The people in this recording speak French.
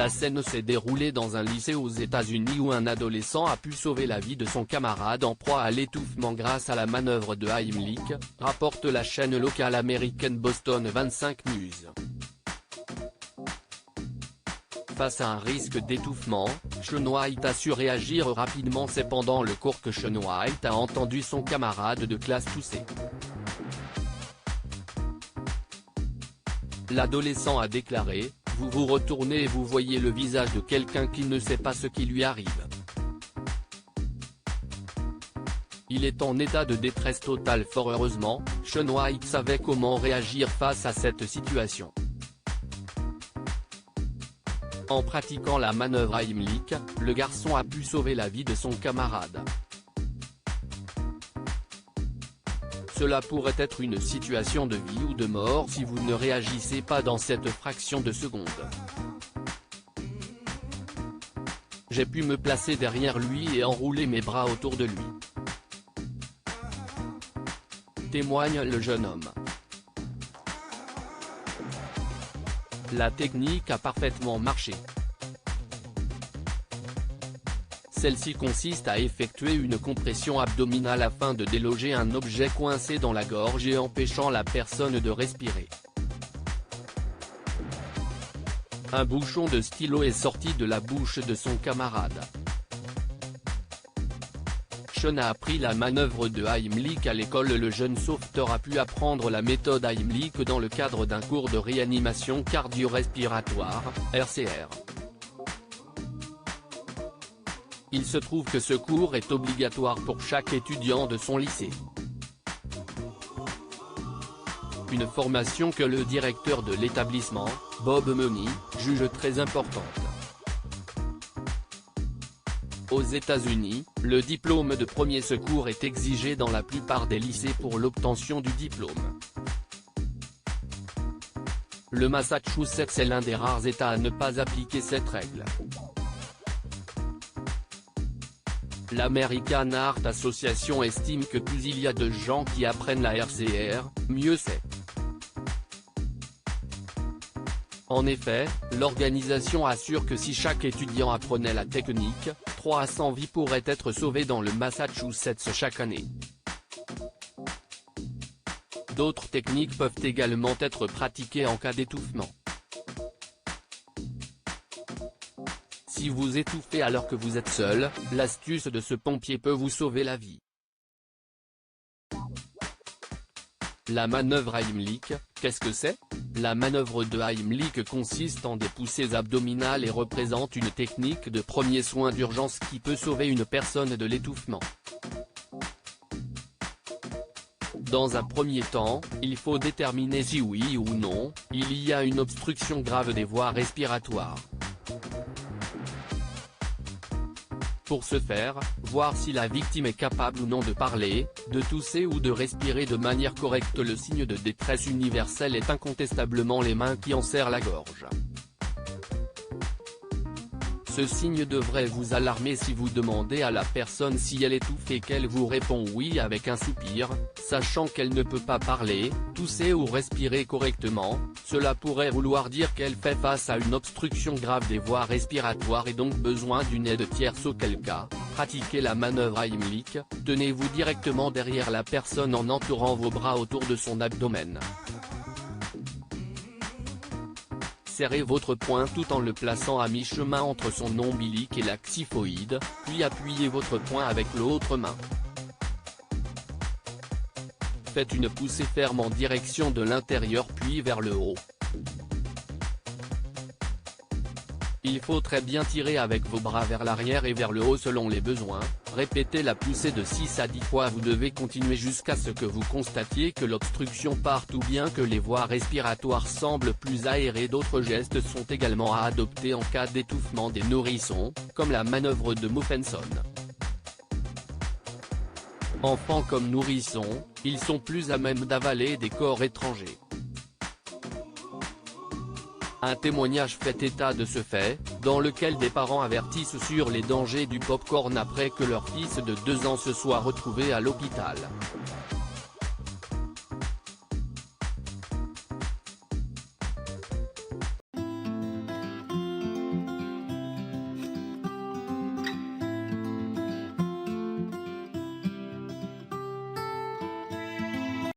La scène s'est déroulée dans un lycée aux États-Unis où un adolescent a pu sauver la vie de son camarade en proie à l'étouffement grâce à la manœuvre de Heimlich, rapporte la chaîne locale américaine Boston 25 News. Face à un risque d'étouffement, Shaun White a su réagir rapidement. C'est pendant le cours que Shaun White a entendu son camarade de classe tousser. L'adolescent a déclaré: « Vous vous retournez et vous voyez le visage de quelqu'un qui ne sait pas ce qui lui arrive. Il est en état de détresse totale. » Fort heureusement, Shaun White savait comment réagir face à cette situation. En pratiquant la manœuvre Heimlich, le garçon a pu sauver la vie de son camarade. Cela pourrait être une situation de vie ou de mort si vous ne réagissez pas dans cette fraction de seconde. J'ai pu me placer derrière lui et enrouler mes bras autour de lui. Témoigne le jeune homme. La technique a parfaitement marché. Celle-ci consiste à effectuer une compression abdominale afin de déloger un objet coincé dans la gorge et empêchant la personne de respirer. Un bouchon de stylo est sorti de la bouche de son camarade. Shaun a appris la manœuvre de Heimlich à l'école. Le jeune sauveteur a pu apprendre la méthode Heimlich dans le cadre d'un cours de réanimation cardio-respiratoire, RCR. Il se trouve que ce cours est obligatoire pour chaque étudiant de son lycée. Une formation que le directeur de l'établissement, Bob Money, juge très importante. Aux États-Unis, le diplôme de premier secours est exigé dans la plupart des lycées pour l'obtention du diplôme. Le Massachusetts est l'un des rares États à ne pas appliquer cette règle. L'American Heart Association estime que plus il y a de gens qui apprennent la RCR, mieux c'est. En effet, l'organisation assure que si chaque étudiant apprenait la technique, 300 vies pourraient être sauvées dans le Massachusetts chaque année. D'autres techniques peuvent également être pratiquées en cas d'étouffement. Si vous étouffez alors que vous êtes seul, l'astuce de ce pompier peut vous sauver la vie. La manœuvre Heimlich, qu'est-ce que c'est? La manœuvre de Heimlich consiste en des poussées abdominales et représente une technique de premier soin d'urgence qui peut sauver une personne de l'étouffement. Dans un premier temps, il faut déterminer si oui ou non, il y a une obstruction grave des voies respiratoires. Pour ce faire, voir si la victime est capable ou non de parler, de tousser ou de respirer de manière correcte. Le signe de détresse universel est incontestablement les mains qui enserrent la gorge. Ce signe devrait vous alarmer si vous demandez à la personne si elle étouffe et qu'elle vous répond oui avec un soupir, sachant qu'elle ne peut pas parler, tousser ou respirer correctement. Cela pourrait vouloir dire qu'elle fait face à une obstruction grave des voies respiratoires et donc besoin d'une aide tierce, auquel cas, pratiquez la manœuvre Heimlich, tenez-vous directement derrière la personne en entourant vos bras autour de son abdomen. Serrez votre poing tout en le plaçant à mi-chemin entre son ombilic et la xiphoïde, puis appuyez votre poing avec l'autre main. Faites une poussée ferme en direction de l'intérieur puis vers le haut. Il faut très bien tirer avec vos bras vers l'arrière et vers le haut selon les besoins. Répétez la poussée de 6 à 10 fois. Vous devez continuer jusqu'à ce que vous constatiez que l'obstruction parte ou bien que les voies respiratoires semblent plus aérées. D'autres gestes sont également à adopter en cas d'étouffement des nourrissons, comme la manœuvre de Muffinson. Enfants comme nourrissons, ils sont plus à même d'avaler des corps étrangers. Un témoignage fait état de ce fait, dans lequel des parents avertissent sur les dangers du pop-corn après que leur fils de 2 ans se soit retrouvé à l'hôpital.